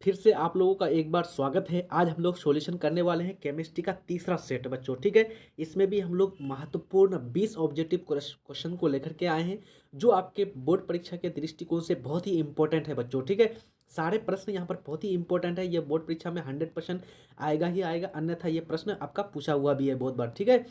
फिर से आप लोगों का एक बार स्वागत है। आज हम लोग सॉल्यूशन करने वाले हैं केमिस्ट्री का तीसरा सेट बच्चों, ठीक है। इसमें भी हम लोग महत्वपूर्ण 20 ऑब्जेक्टिव क्वेश्चन को लेकर के आए हैं, जो आपके बोर्ड परीक्षा के दृष्टिकोण से बहुत ही इंपॉर्टेंट है बच्चों, ठीक है। सारे प्रश्न यहाँ पर बहुत ही इंपॉर्टेंट है। ये बोर्ड परीक्षा में 100% आएगा ही आएगा, अन्यथा ये प्रश्न आपका पूछा हुआ भी है बहुत बार, ठीक है।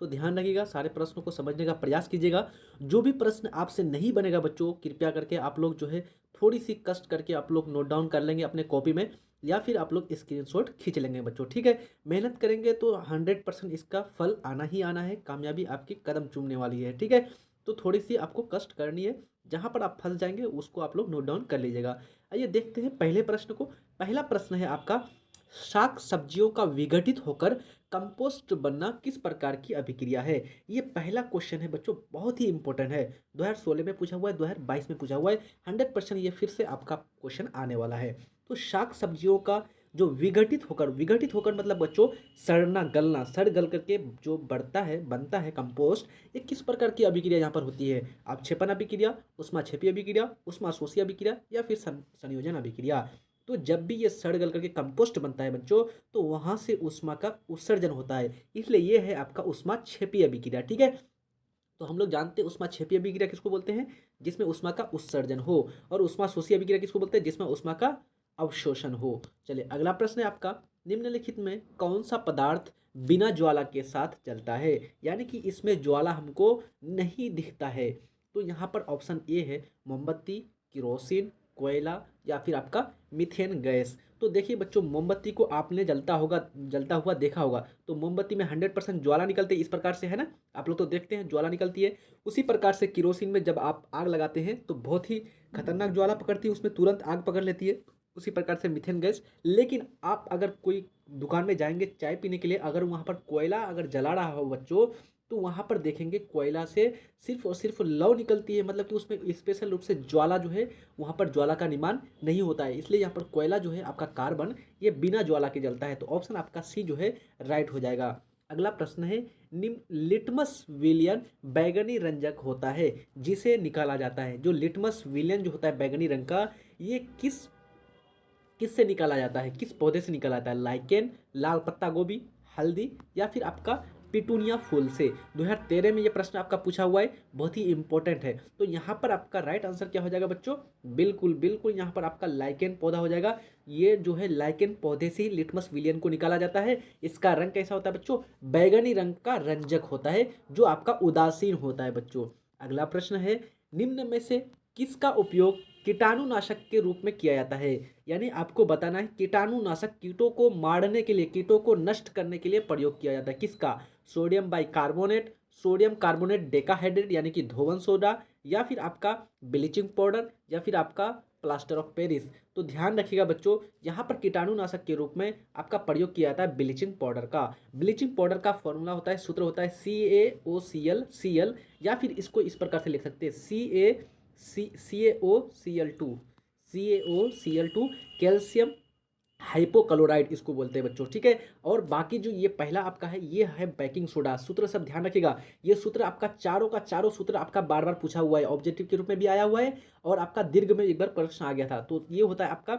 तो ध्यान रखिएगा, सारे प्रश्नों को समझने का प्रयास कीजिएगा। जो भी प्रश्न आपसे नहीं बनेगा बच्चों, कृपया करके आप लोग जो है थोड़ी सी कष्ट करके आप लोग नोट डाउन कर लेंगे अपने कॉपी में, या फिर आप लोग स्क्रीनशॉट खींच लेंगे बच्चों, ठीक है। मेहनत करेंगे तो 100% इसका फल आना ही आना है। कामयाबी आपकी कदम चूमने वाली है, ठीक है। तो थोड़ी सी आपको कष्ट करनी है। जहाँ पर आप फंस जाएंगे उसको आप लोग नोट डाउन कर लीजिएगा। आइए देखते हैं पहले प्रश्न को। पहला प्रश्न है आपका, शाक सब्जियों का विघटित होकर कंपोस्ट बनना किस प्रकार की अभिक्रिया है। ये पहला क्वेश्चन है बच्चों, बहुत ही इंपॉर्टेंट है। 2016 में पूछा हुआ है, 2022 में पूछा हुआ है। 100% ये फिर से आपका क्वेश्चन आने वाला है। तो शाक सब्जियों का जो विघटित होकर मतलब बच्चों सड़ना गलना, सड़ गल करके जो बढ़ता है बनता है कंपोस्ट, ये किस प्रकार की अभिक्रिया यहाँ पर होती है। अपक्षेपण अभिक्रिया, उष्माक्षेपी अभिक्रिया, उष्माशोषी अभिक्रिया, या फिर संयोजन अभिक्रिया। तो जब भी ये सड़ गल करके कंपोस्ट बनता है बच्चों, तो वहां से उष्मा का उत्सर्जन होता है, इसलिए ये है आपका उष्माक्षेपी अभिक्रिया, ठीक है। तो हम लोग जानते हैं उष्माक्षेपी अभिक्रिया किसको बोलते हैं, जिसमें उष्मा का उत्सर्जन हो। और उष्माशोषी अभिक्रिया किसको बोलते हैं, जिसमें उष्मा का अवशोषण हो। चलिए अगला प्रश्न है आपका, निम्नलिखित में कौन सा पदार्थ बिना ज्वाला के साथ जलता है, यानी कि इसमें ज्वाला हमको नहीं दिखता है। तो यहाँ पर ऑप्शन ए है मोमबत्ती, किरोसिन, कोयला, या फिर आपका मीथेन गैस। तो देखिए बच्चों, मोमबत्ती को आपने जलता हुआ देखा होगा। तो मोमबत्ती में 100% ज्वाला निकलते इस प्रकार से, है ना। आप लोग तो देखते हैं ज्वाला निकलती है। उसी प्रकार से किरोसिन में जब आप आग लगाते हैं तो बहुत ही खतरनाक ज्वाला पकड़ती है, उसमें तुरंत आग पकड़ लेती है। उसी प्रकार से मीथेन गैस। लेकिन आप अगर कोई दुकान में जाएंगे चाय पीने के लिए, अगर वहाँ पर कोयला अगर जला रहा हो बच्चों, तो वहाँ पर देखेंगे कोयला से सिर्फ और सिर्फ लौ निकलती है, मतलब कि उसमें स्पेशल रूप से ज्वाला जो है वहाँ पर ज्वाला का निर्माण नहीं होता है। इसलिए यहाँ पर कोयला जो है आपका कार्बन, ये बिना ज्वाला के जलता है। तो ऑप्शन आपका सी जो है राइट हो जाएगा। अगला प्रश्न है, निम्न लिटमस विलियन बैगनी रंजक होता है जिसे निकाला जाता है। जो लिटमस विलियन जो होता है बैगनी रंग का, ये किससे निकाला जाता है, किस पौधे से निकाला जाता है। लाइकेन, लाल पत्ता गोभी, हल्दी, या फिर आपका पिटूनिया फूल से। 2013 में ये प्रश्न आपका पूछा हुआ है, बहुत ही इंपॉर्टेंट है। तो यहाँ पर आपका राइट आंसर क्या हो जाएगा बच्चों, बिल्कुल बिल्कुल यहाँ पर आपका लाइकेन पौधा हो जाएगा। ये जो है लाइकेन पौधे से ही लिटमस विलियन को निकाला जाता है। इसका रंग कैसा होता है बच्चों, बैगनी रंग का रंजक होता है, जो आपका उदासीन होता है बच्चों। अगला प्रश्न है, निम्न में से किसका उपयोग कीटाणुनाशक के रूप में किया जाता है। यानी आपको बताना है कीटाणुनाशक कीटों को मारने के लिए, कीटों को नष्ट करने के लिए प्रयोग किया जाता है। किसका, sodium bicarbonate, sodium carbonate decahydrate यानी कि धोवन सोडा, या फिर आपका ब्लीचिंग पाउडर, या फिर आपका प्लास्टर ऑफ पेरिस। तो ध्यान रखिएगा बच्चों, यहाँ पर कीटाणुनाशक के रूप में आपका प्रयोग किया जाता है ब्लीचिंग पाउडर का। ब्लीचिंग पाउडर का फॉर्मूला होता है, सूत्र होता है CaOCl, या फिर इसको इस प्रकार से लिख सकते हैं CaCO Cl2 कैल्शियम हाइपोक्लोराइड इसको बोलते हैं बच्चों, ठीक है। और बाकी जो ये पहला आपका है, ये है बेकिंग सोडा। सूत्र सब ध्यान रखिएगा, ये सूत्र आपका चारों का चारों सूत्र आपका बार बार पूछा हुआ है, ऑब्जेक्टिव के रूप में भी आया हुआ है, और आपका दीर्घ में एक बार प्रश्न आ गया था। तो ये होता है आपका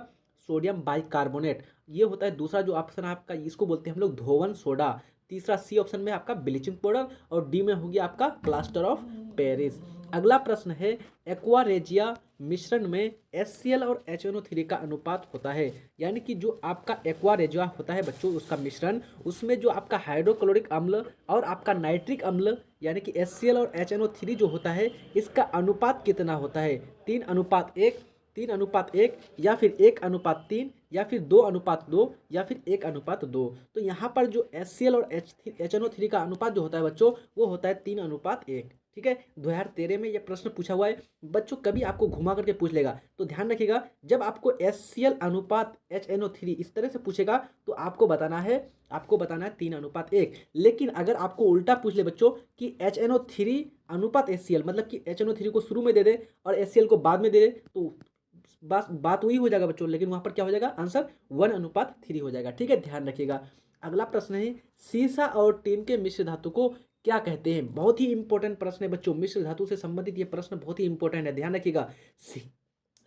सोडियम बाइकार्बोनेट। ये होता है दूसरा जो ऑप्शन है आपका, इसको बोलते हैं हम लोग धोवन सोडा। तीसरा सी ऑप्शन में आपका ब्लीचिंग पाउडर, और डी में हो गया आपका प्लास्टर ऑफ पेरिस। अगला प्रश्न है, एक्वारेजिया मिश्रण में HCl और HNO3 का अनुपात होता है। यानी कि जो आपका एक्वारेजिया होता है बच्चों, उसका मिश्रण, उसमें जो आपका हाइड्रोक्लोरिक अम्ल और आपका नाइट्रिक अम्ल यानी कि HCl और HNO3 जो होता है, इसका अनुपात कितना होता है। 3:1, 3:1, या फिर 1:3, या फिर 2:2, या फिर 1:2। तो यहाँ पर जो HCl और HNO3 का अनुपात जो होता है बच्चों, वो होता है 3:1, ठीक है। 2013 में ये प्रश्न पूछा हुआ है बच्चों, कभी आपको घुमा करके पूछ लेगा। तो ध्यान रखिएगा, जब आपको HCl अनुपात HNO3 इस तरह से पूछेगा, तो आपको बताना है 3:1। लेकिन अगर आपको उल्टा पूछ ले बच्चों कि HNO3 अनुपात HCl, मतलब कि HNO3 को शुरू में दे दे और HCl को बाद में दे दे, तो बस बात वही हो जाएगा बच्चों। लेकिन वहां पर क्या हो जाएगा, आंसर 1:3 हो जाएगा, ठीक है। ध्यान रखिएगा। अगला प्रश्न है, सीसा और टीन के मिश्र धातु को क्या कहते हैं। बहुत ही इंपॉर्टेंट प्रश्न है बच्चों, मिश्र धातु से संबंधित ये प्रश्न बहुत ही इंपॉर्टेंट है, ध्यान रखिएगा।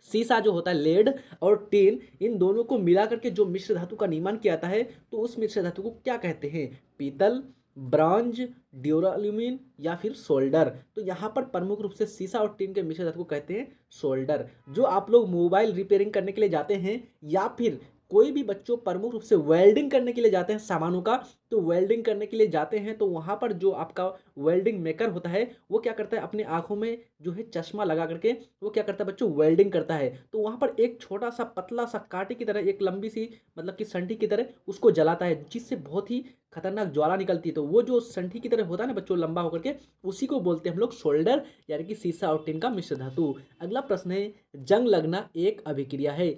सीसा जो होता है लेड और टिन, इन दोनों को मिला करके जो मिश्र धातु का निर्माण किया जाता है तो उस मिश्र धातु को क्या कहते हैं? पीतल, ब्रॉन्ज, ड्यूराल्यूमिन या फिर सोल्डर। तो यहाँ पर प्रमुख रूप से सीसा और टिन के मिश्र धातु को कहते हैं सोल्डर। जो आप लोग मोबाइल रिपेयरिंग करने के लिए जाते हैं या फिर कोई भी बच्चों प्रमुख रूप से वेल्डिंग करने के लिए जाते हैं सामानों का, तो वेल्डिंग करने के लिए जाते हैं तो वहाँ पर जो आपका वेल्डिंग मेकर होता है वो क्या करता है, अपनी आंखों में जो है चश्मा लगा करके वो क्या करता है बच्चों, वेल्डिंग करता है। तो वहाँ पर एक छोटा सा पतला सा कांटे की तरह एक लंबी सी मतलब कि संठी की तरह उसको जलाता है, जिससे बहुत ही खतरनाक ज्वाला निकलती है। तो वो जो संठी की तरह होता है ना बच्चों लंबा होकर के, उसी को बोलते हैं हम लोग सोल्डर, यानी कि सीसा और टिन का मिश्र धातु। अगला प्रश्न है, जंग लगना एक अभिक्रिया है।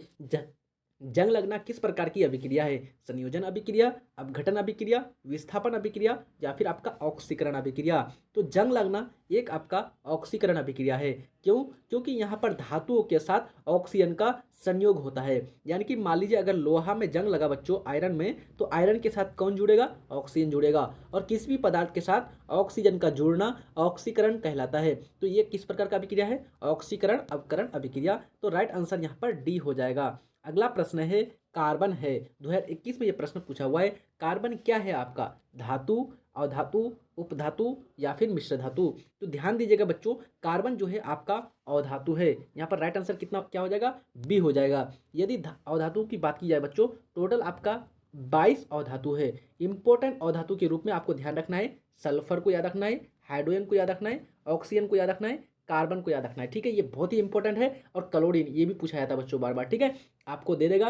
जंग लगना किस प्रकार की अभिक्रिया है? संयोजन अभिक्रिया, अपघटन अभिक्रिया, विस्थापन अभिक्रिया या फिर आपका ऑक्सीकरण अभिक्रिया। तो जंग लगना एक आपका ऑक्सीकरण अभिक्रिया है। क्यों? क्योंकि यहाँ पर धातुओं के साथ ऑक्सीजन का संयोग होता है। यानी कि मान लीजिए अगर लोहा में जंग लगा बच्चों आयरन में, तो आयरन के साथ कौन जुड़ेगा? ऑक्सीजन जुड़ेगा। और किसी भी पदार्थ के साथ ऑक्सीजन का जुड़ना ऑक्सीकरण कहलाता है। तो ये किस प्रकार का अभिक्रिया है? ऑक्सीकरण अपकरण अभिक्रिया। तो राइट आंसर यहाँ पर डी हो जाएगा। अगला प्रश्न है, कार्बन है। 2021 में ये प्रश्न पूछा हुआ है, कार्बन क्या है आपका? धातु, अधातु, उपधातु या फिर मिश्र धातु? तो ध्यान दीजिएगा बच्चों, कार्बन जो है आपका अधातु है। यहाँ पर राइट आंसर कितना क्या हो जाएगा? बी हो जाएगा। यदि अधातु की बात की जाए बच्चों, टोटल आपका 22 अधातु है। इंपॉर्टेंट अधातु के रूप में आपको ध्यान रखना है, सल्फर को याद रखना है, हाइड्रोजन को याद रखना है, ऑक्सीजन को याद रखना है, कार्बन को याद रखना है। ठीक है, ये बहुत ही इंपॉर्टेंट है। और क्लोरीन, ये भी पूछा जाता है बच्चों बार बार। ठीक है, आपको दे देगा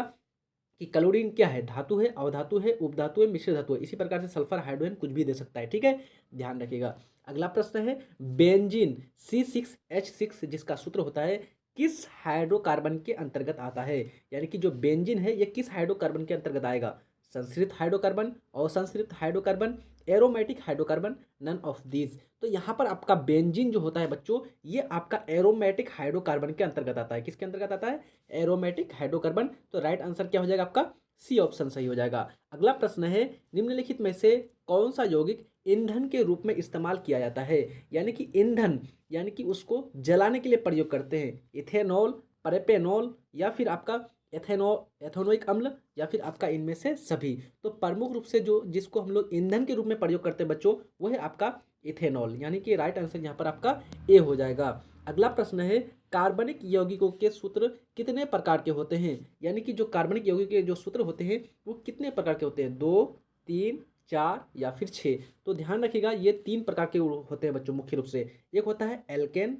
कि क्लोरीन क्या है? धातु है, अवधातु है, उपधातु है, मिश्र धातु है। इसी प्रकार से सल्फर, हाइड्रोजन कुछ भी दे सकता है। ठीक है, ध्यान रखिएगा। अगला प्रश्न है, बेंजीन C6H6 जिसका सूत्र होता है किस हाइड्रोकार्बन के अंतर्गत आता है? यानी कि जो बेंजीन है ये किस हाइड्रोकार्बन के अंतर्गत आएगा? संश्रित हाइड्रोकार्बन, असंश्रित hydrocarbon, aromatic hydrocarbon, none of these. तो यहाँ पर आपका बेंजीन जो होता है बच्चों, ये आपका एरोमेटिक हाइड्रोकार्बन के अंतर्गत आता है। किसके अंतर्गत आता है? Aromatic hydrocarbon. तो राइट आंसर क्या हो जाएगा आपका? सी ऑप्शन सही हो जाएगा। अगला प्रश्न है, निम्नलिखित में से कौन सा यौगिक ईंधन के रूप में इस्तेमाल किया जाता है? यानी कि ईंधन, यानी कि उसको जलाने के लिए प्रयोग करते हैं। इथेनॉल, प्रोपेनॉल या फिर आपका एथेनोइक अम्ल या फिर आपका इनमें से सभी। तो प्रमुख रूप से जो जिसको हम लोग ईंधन के रूप में प्रयोग करते हैं बच्चों, वो है आपका इथेनॉल। यानी कि राइट आंसर यहाँ पर आपका ए हो जाएगा। अगला प्रश्न है, कार्बनिक यौगिकों के सूत्र कितने प्रकार के होते हैं? यानी कि जो कार्बनिक यौगिक के जो सूत्र होते हैं वो कितने प्रकार के होते हैं? 2, 3, 4 या फिर 6। तो ध्यान रखिएगा, ये 3 प्रकार के होते हैं बच्चों मुख्य रूप से। एक होता है एल्केन,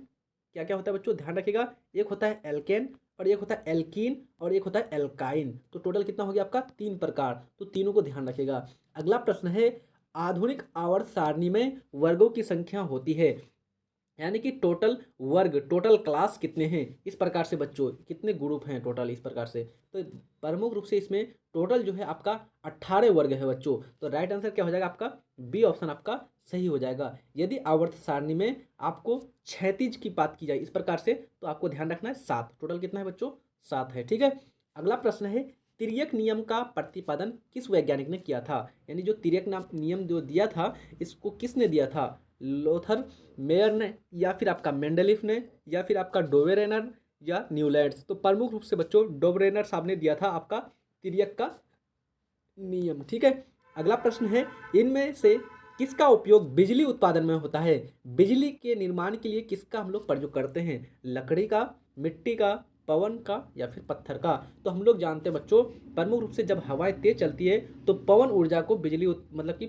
क्या क्या होता है बच्चों? ध्यान रखिएगा, एक होता है एल्केन और एक होता है एल्कीन और एक होता है एल्काइन। तो टोटल कितना हो गया आपका? 3 प्रकार। तो तीनों को ध्यान रखिएगा। अगला प्रश्न है, आधुनिक आवर्त सारणी में वर्गों की संख्या होती है, यानी कि टोटल वर्ग, टोटल क्लास कितने हैं? इस प्रकार से बच्चों कितने ग्रुप हैं टोटल इस प्रकार से? तो प्रमुख रूप से इसमें टोटल जो है आपका 18 वर्ग है बच्चों। तो राइट आंसर क्या हो जाएगा आपका? बी ऑप्शन आपका सही हो जाएगा। यदि आवर्त सारणी में आपको क्षैतिज की बात की जाए इस प्रकार से, तो आपको ध्यान रखना है 7। टोटल कितना है बच्चों? 7 है। ठीक है, अगला प्रश्न है, तिर्यक नियम का प्रतिपादन किस वैज्ञानिक ने किया था? यानी जो तिर्यक नियम जो दिया था, इसको किसने दिया था? लोथर, मेयर ने या फिर आपका मेंडलीफ ने या फिर आपका डोवेरेनर या न्यूलैंड्स? तो प्रमुख रूप से बच्चों डोवेरेनर साहब ने दिया था आपका तिर्यक का नियम। ठीक है, अगला प्रश्न है, इनमें से किसका उपयोग बिजली उत्पादन में होता है? बिजली के निर्माण के लिए किसका हम लोग प्रयोग करते हैं? लकड़ी का, मिट्टी का, पवन का या फिर पत्थर का? तो हम लोग जानते हैं बच्चों, प्रमुख रूप से जब हवाएं तेज चलती है तो पवन ऊर्जा को बिजली मतलब कि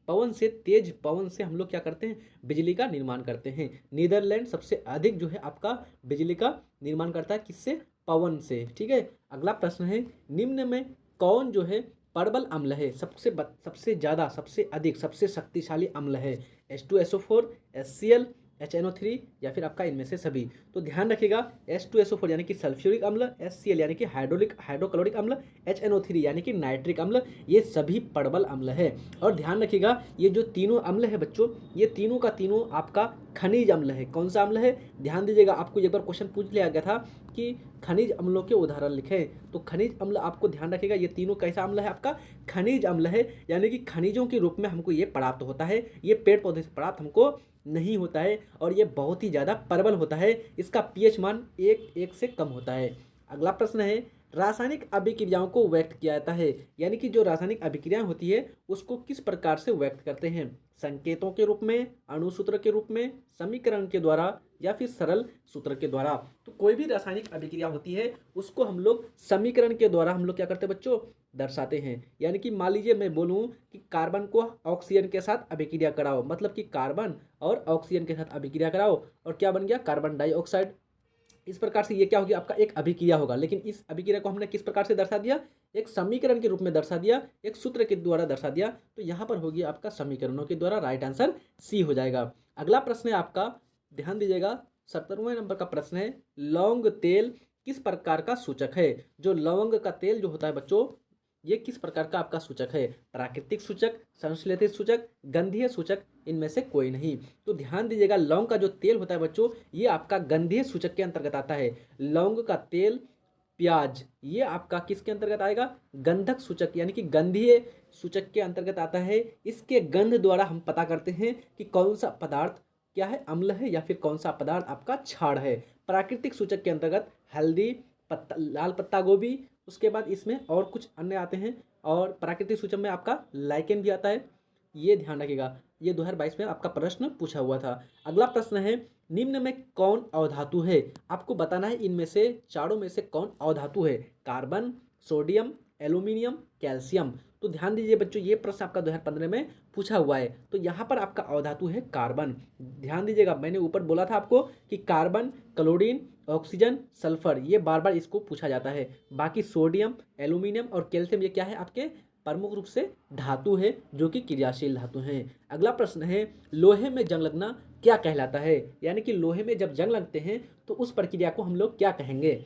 पवन से, तेज पवन से हम लोग क्या करते हैं? बिजली का निर्माण करते हैं। नीदरलैंड सबसे अधिक जो है आपका बिजली का निर्माण करता है, किससे? पवन से। ठीक है, अगला प्रश्न है, निम्न में कौन जो है परबल अम्ल है? सबसे ज़्यादा, सबसे अधिक, सबसे शक्तिशाली अम्ल है? H2SO4, HCl, HNO3 या फिर आपका इनमें से सभी? तो ध्यान रखिएगा, H2SO4 यानी कि सल्फ्यूरिक अम्ल, HCl यानी कि हाइड्रोक्लोरिक अम्ल, HNO3 यानी कि नाइट्रिक अम्ल, ये सभी परबल अम्ल है। और ध्यान रखिएगा, ये जो तीनों अम्ल है बच्चों, ये तीनों का तीनों आपका खनिज अम्ल है। कौन सा अम्ल है? ध्यान दीजिएगा, आपको एक बार क्वेश्चन पूछ लिया गया था कि खनिज अम्लों के उदाहरण लिखें। तो खनिज अम्ल आपको ध्यान रखिएगा, ये तीनों कैसा अम्ल है आपका, खनिज अम्ल है, यानी कि खनिजों के रूप में हमको ये प्राप्त होता है। ये पेड़ पौधे से प्राप्त हमको नहीं होता है और ये बहुत ही ज़्यादा प्रबल होता है। इसका पीएच मान 1 से कम होता है। अगला प्रश्न है, रासायनिक अभिक्रियाओं को व्यक्त किया जाता है, यानी कि जो रासायनिक अभिक्रियाएं होती है उसको किस प्रकार से व्यक्त करते हैं, संकेतों के रूप में, अणुसूत्र के रूप में, समीकरण के द्वारा या फिर सरल सूत्र के द्वारा। तो कोई भी रासायनिक अभिक्रिया होती है उसको हम लोग समीकरण के द्वारा हम लोग क्या करते हैं बच्चों, दर्शाते हैं। यानी कि मान लीजिए मैं बोलूँ कि कार्बन को ऑक्सीजन के साथ अभिक्रिया कराओ, मतलब कि कार्बन और ऑक्सीजन के साथ अभिक्रिया कराओ और क्या बन गया, कार्बन डाइऑक्साइड। इस प्रकार से ये क्या होगी, आपका एक अभिक्रिया होगा। लेकिन इस अभिक्रिया को हमने किस प्रकार से दर्शा दिया, एक समीकरण के रूप में दर्शा दिया, एक सूत्र के द्वारा दर्शा दिया। तो यहाँ पर होगी आपका समीकरणों के द्वारा, राइट आंसर सी हो जाएगा। अगला प्रश्न है आपका, ध्यान दीजिएगा, 17वें नंबर का प्रश्न है, लौंग तेल किस प्रकार का सूचक है। जो लौंग का तेल जो होता है बच्चों, ये किस प्रकार का आपका सूचक है, प्राकृतिक सूचक, संश्लेषित सूचक, गंधीय सूचक, इनमें से कोई नहीं। तो ध्यान दीजिएगा, लौंग का जो तेल होता है बच्चों, ये आपका गंधीय सूचक के अंतर्गत आता है। लौंग का तेल, प्याज, ये आपका किसके अंतर्गत आएगा, गंधक सूचक यानी कि गंधीय सूचक के अंतर्गत आता है। इसके गंध द्वारा हम पता करते हैं कि कौन सा पदार्थ क्या है, अम्ल है या फिर कौन सा पदार्थ आपका क्षार है। प्राकृतिक सूचक के अंतर्गत हल्दी, पत्ता, लाल पत्ता गोभी, उसके बाद इसमें और कुछ अन्य आते हैं, और प्राकृतिक सूचक में आपका लाइकेन भी आता है। ये ध्यान रखिएगा, ये 2022 में आपका प्रश्न पूछा हुआ था। अगला प्रश्न है, निम्न में कौन अधातु है। आपको बताना है इनमें से चारों में से कौन अधातु है, कार्बन, सोडियम, एल्यूमिनियम, कैल्शियम। तो ध्यान दीजिए बच्चों, ये प्रश्न आपका 2015 में पूछा हुआ है। तो यहाँ पर आपका अधातु है कार्बन। ध्यान दीजिएगा, मैंने ऊपर बोला था आपको कि कार्बन, क्लोरीन, ऑक्सीजन, सल्फर, ये बार बार इसको पूछा जाता है। बाकी सोडियम, एल्यूमिनियम और कैल्शियम ये क्या है, आपके प्रमुख रूप से धातु है, जो कि क्रियाशील धातु हैं। अगला प्रश्न है, लोहे में जंग लगना क्या कहलाता है। यानी कि लोहे में जब जंग लगते हैं तो उस प्रक्रिया को हम लोग क्या कहेंगे,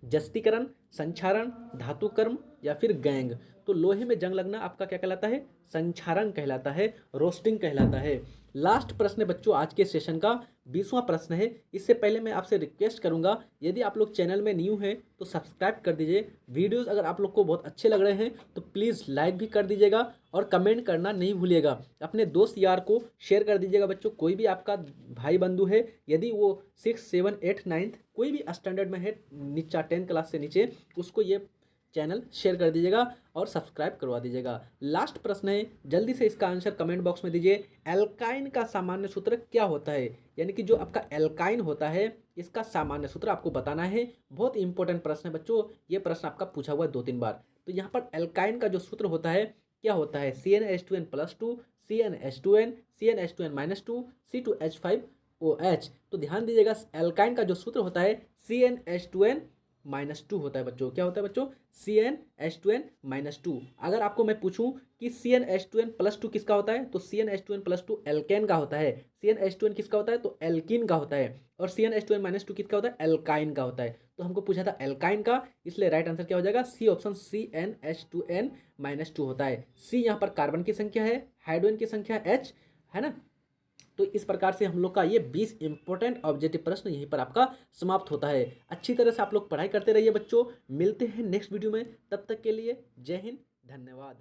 जस्तीकरण, संक्षारण, धातुकर्म या फिर गैंग। तो लोहे में जंग लगना आपका क्या कहलाता है, संक्षारण कहलाता है, रोस्टिंग कहलाता है। लास्ट प्रश्न है बच्चों आज के सेशन का, 20वां प्रश्न है। इससे पहले मैं आपसे रिक्वेस्ट करूंगा, यदि आप लोग चैनल में न्यू हैं तो सब्सक्राइब कर दीजिए। वीडियोस अगर आप लोग को बहुत अच्छे लग रहे हैं तो प्लीज़ लाइक भी कर दीजिएगा और कमेंट करना नहीं भूलिएगा। अपने दोस्त यार को शेयर कर दीजिएगा बच्चों। कोई भी आपका भाई बंधु है, यदि वो 6, 7, 8, 9 कोई भी स्टैंडर्ड में है, नीचा 10 क्लास से नीचे, उसको ये चैनल शेयर कर दीजिएगा और सब्सक्राइब करवा दीजिएगा। लास्ट प्रश्न है, जल्दी से इसका आंसर कमेंट बॉक्स में दीजिए। एल्काइन का सामान्य सूत्र क्या होता है। यानी कि जो आपका एल्काइन होता है, इसका सामान्य सूत्र आपको बताना है। बहुत इंपॉर्टेंट प्रश्न है बच्चों, ये प्रश्न आपका पूछा हुआ है 2-3 बार। तो यहाँ पर एल्काइन का जो सूत्र होता है क्या होता है, CnH2n+2, CnH2n, CnH2n-2, C2H5OH। तो ध्यान दीजिएगा, एल्काइन का जो सूत्र होता है CnH2n-2 होता है बच्चों। क्या होता है बच्चों, CnH2n-2। अगर आपको मैं पूछूं कि CnH2n+2 किसका होता है, तो CnH2n+2 एल्केन का होता है। CnH2n किसका होता है, तो एल्कीन का होता है। और CnH2n-2 किसका होता है, एल्काइन का होता है। तो हमको पूछा था एल्काइन का, इसलिए राइट आंसर क्या हो जाएगा, सी ऑप्शन, CnH2n-2 होता है। सी यहाँ पर कार्बन की संख्या है, हाइड्रोजन की संख्या H है ना। तो इस प्रकार से हम लोग का ये 20 इंपॉर्टेंट ऑब्जेक्टिव प्रश्न यहीं पर आपका समाप्त होता है। अच्छी तरह से आप लोग पढ़ाई करते रहिए बच्चों। मिलते हैं नेक्स्ट वीडियो में, तब तक के लिए जय हिंद, धन्यवाद।